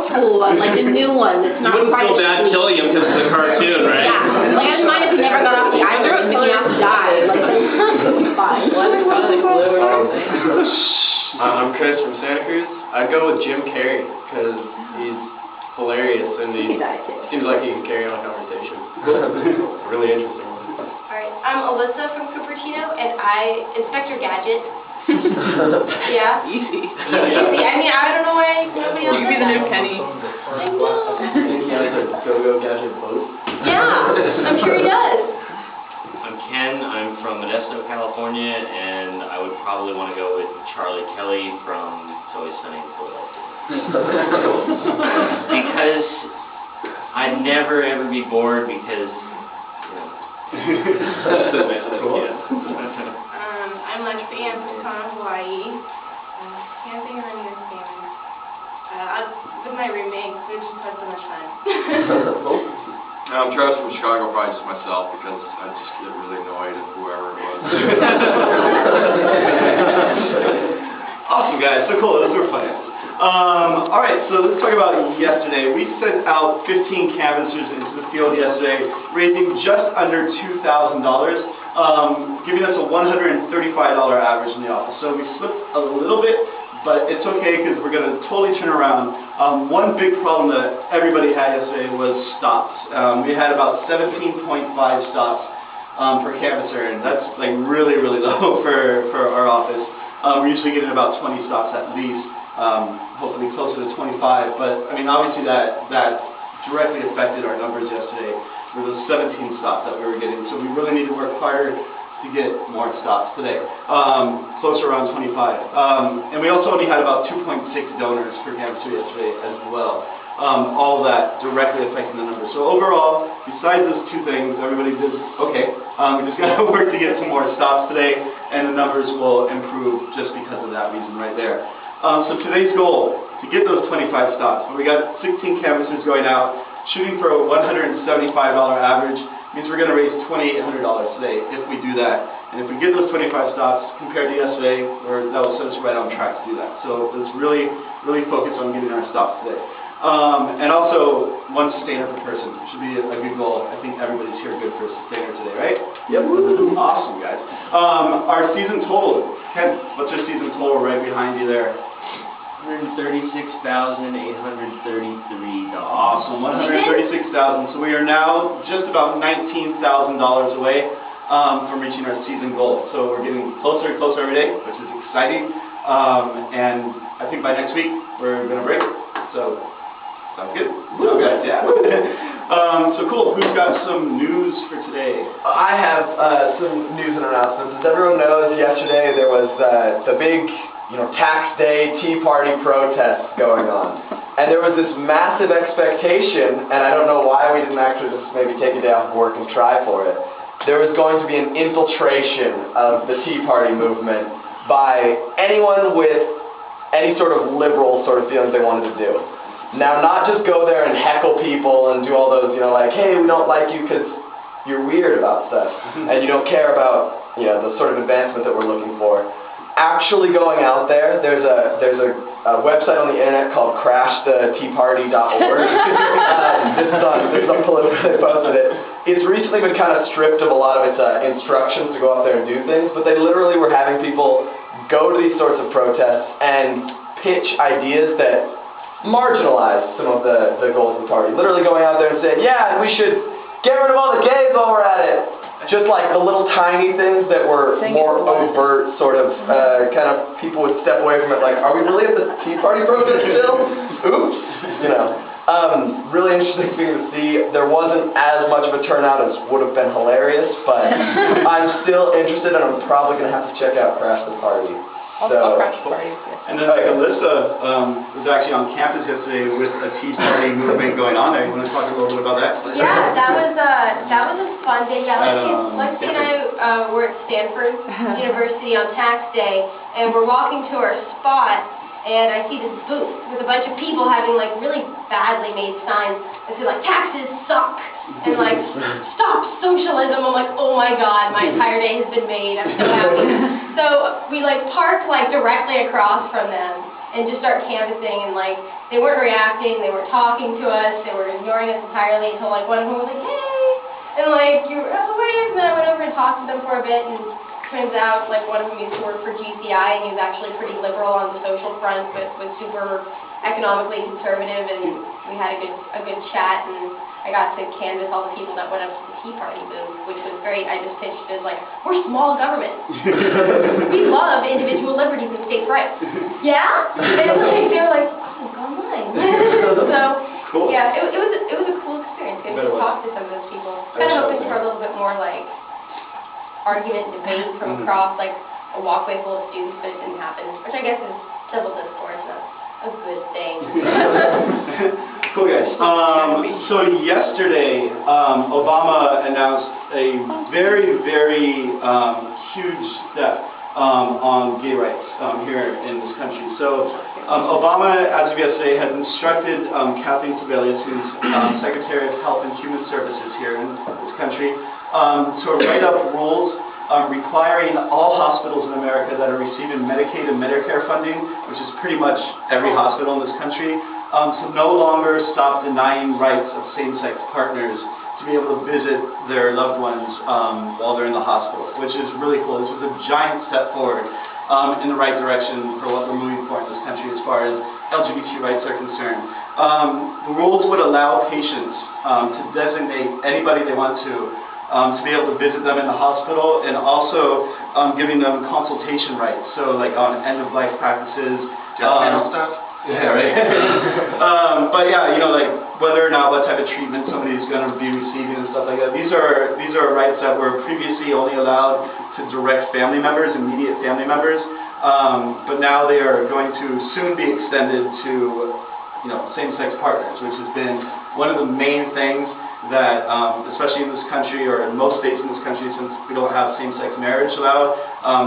school one, like the new one that's not You wouldn't quite feel bad killing him because it's a cartoon, right? Yeah, like I just mind if he never got off the island and he has to die. Like, it's fine. I'm Chris from Santa Cruz. I'd go with Jim Carrey because he's hilarious and he seems like he can carry on a conversation. Really interesting. Alright, I'm Alyssa from Cupertino and Inspector Gadget. Yeah. Easy. Easy. I mean, I don't know why nobody else You could be the new Kenny. I know. He has a go-go gadget pose. Yeah, I'm sure he does. I'm Ken. I'm from Modesto, California, and I would probably want to go with Charlie Kelly from It's Always Sunny in Philadelphia. Because I'd never ever be bored because, you know. That's cool. I'm Lexi. I'm from Kona, Hawaii. Can't think of any other things. With my roommate, we just had so much fun. I'm Travis from Chicago, probably just myself, because I just get really annoyed at whoever it was. Awesome, guys. So cool. Those were fun. All right, so let's talk about yesterday. We sent out 15 canvassers into the field yesterday, raising just under $2,000, giving us a $135 average in the office. So we slipped a little bit, but it's okay because we're going to totally turn around. One big problem that everybody had yesterday was stops. We had about 17.5 stops per canvasser, and that's like really, really low for our office. We're usually getting about 20 stops at least, hopefully closer to 25. But I mean, obviously that directly affected our numbers yesterday for those 17 stops that we were getting. So we really need to work harder to get more stops today, closer around 25. And we also only had about 2.6 donors per canvasser yesterday as well. All of that directly affecting the numbers. So overall, besides those two things, everybody did okay. We just got to work to get some more stops today, and the numbers will improve just because of that reason right there. So today's goal, to get those 25 stops, we got 16 canvassers going out, shooting for a $175 average, means we're going to raise $2,800 today if we do that. And if we get those 25 stops compared to yesterday, that will set us right on track to do that. So let's really, really focus on getting our stops today. And also, one sustainer per person should be a good goal. I think everybody's here good for a sustainer today, right? Yep. Awesome, guys. Our season total, Ken, what's our season total right behind you there? $136,833. Awesome, $136,000. So we are now just about $19,000 away from reaching our season goal. So we're getting closer and closer every day, which is exciting. And I think by next week we're going to break it. So sounds good. Okay, yeah. So cool. Who's got some news for today? I have some news and announcements. As everyone knows, yesterday there was the big, tax day Tea Party protest going on. And there was this massive expectation, and I don't know why we didn't actually just maybe take a day off of work and try for it. There was going to be an infiltration of the Tea Party movement by anyone with any sort of liberal sort of feelings they wanted to do. Now, not just go there and heckle people and do all those, like, hey, we don't like you because you're weird about stuff, and you don't care about, the sort of advancement that we're looking for. Actually going out there, there's a website on the internet called crashthetparty.org. This is on Political, they posted it. It's recently been kind of stripped of a lot of its instructions to go out there and do things, but they literally were having people go to these sorts of protests and pitch ideas that marginalize some of the goals of the party. Literally going out there and saying, yeah, we should get rid of all the gays while we're at it. Just like the little tiny things that were more overt, sort of, kind of, people would step away from it like, are we really at the Tea Party protest still? Oops, really interesting thing to see. There wasn't as much of a turnout as would have been hilarious, but I'm still interested, and I'm probably going to have to check out Crash the Party. I'll crash the party. And then Alyssa was actually on campus yesterday with a Tea Party movement going on there. You want to talk a little bit about that? Yeah, that was a fun day. Yeah, Lexi and I were at Stanford University on tax day, and we're walking to our spot, and I see this booth with a bunch of people having like really badly made signs that say like taxes suck and like stop socialism. I'm like, oh my god, my entire day has been made. I'm so happy. So we like parked like directly across from them, and just start canvassing, and like, they weren't reacting, they weren't talking to us, they were ignoring us entirely until like one of them was like, hey, and like, you were, oh wait, and then I went over and talked to them for a bit, and turns out like one of them used to work for GCI, and he was actually pretty liberal on the social front, but was super economically conservative, and we had a good chat, and I got to canvass all the people that went up to the Tea Party booth, which was great. I just pitched it as like, we're small government. We love individual liberties and states' rights. Yeah? And like, they were like, oh, go online. So, Cool. yeah, it was a cool experience getting to talk to some of those people. Kind of hoping for a little bit more like argument and debate from across like a walkway full of students, but it didn't happen, which I guess is civil discourse, not a good thing. Cool, guys. So yesterday, Obama announced a very, very huge step on gay rights here in this country. So Obama, as of yesterday, has instructed Kathleen Sebelius, who's Secretary of Health and Human Services here in this country, to write up rules requiring all hospitals in America that are receiving Medicaid and Medicare funding, which is pretty much every hospital in this country, to no longer stop denying rights of same-sex partners to be able to visit their loved ones while they're in the hospital, which is really cool. This is a giant step forward in the right direction for what we're moving for in this country as far as LGBT rights are concerned. The rules would allow patients to designate anybody they want to be able to visit them in the hospital, and also giving them consultation rights, so like on end-of-life practices. Stuff? Yeah, right. But yeah, you know, like whether or not what type of treatment somebody's going to be receiving and stuff like that. These are rights that were previously only allowed to direct family members, immediate family members, but now they are going to soon be extended to, you know, same-sex partners, which has been one of the main things that, especially in this country or in most states in this country, since we don't have same-sex marriage allowed,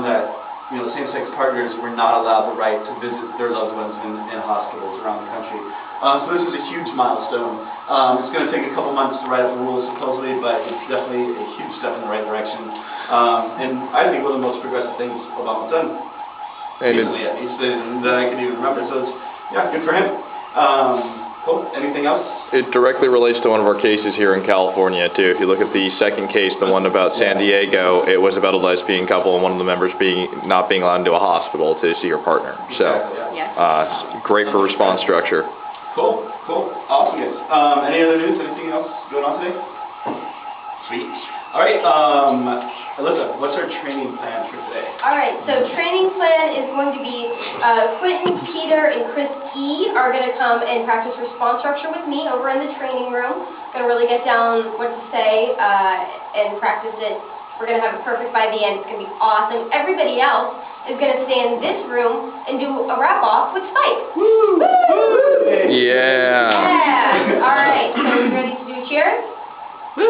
that, you know, same-sex partners were not allowed the right to visit their loved ones in hospitals around the country. So this is a huge milestone. It's going to take a couple months to write up the rules, supposedly, but it's definitely a huge step in the right direction. And I think one of the most progressive things Obama's done recently, at least, that I can even remember. So it's, yeah, good for him. Cool. Anything else? It directly relates to one of our cases here in California, too. If you look at the second case, the one about San Diego, it was about a lesbian couple and one of the members not being allowed into a hospital to see her partner. So, great for response structure. Cool. Awesome, guys. Any other news? Anything else going on today? Sweet. All right, Alyssa, what's our training plan for today? All right, so training plan is going to be Quentin, Peter, and Chris E. are going to come and practice response structure with me over in the training room. Going to really get down what to say and practice it. We're going to have it perfect by the end. It's going to be awesome. Everybody else is going to stay in this room and do a wrap-off with Spike. Woo! Woo! Yeah. All right, so we ready to do cheers? So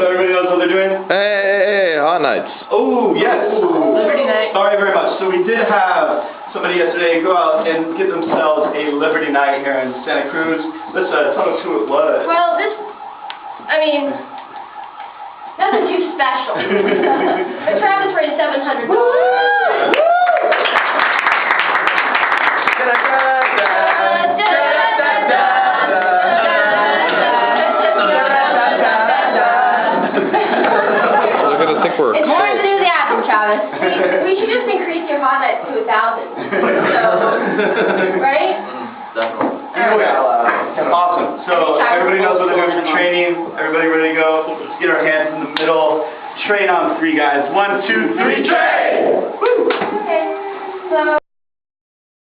everybody knows what they're doing? Hey, hot nights. Oh, yes. Liberty Night. Sorry very much. So we did have somebody yesterday go out and get themselves a Liberty Night here in Santa Cruz. Let's tell us who it was. Well, nothing too special. But Travis raised $700. It's hard to do the anthem, Travis. We should just increase your hot nights to 1,000. So, right? Anyway, awesome. So everybody knows what they're doing for training. Everybody ready to go? Let's get our hands in the middle. Train on 3, guys. 1, 2, 3, train!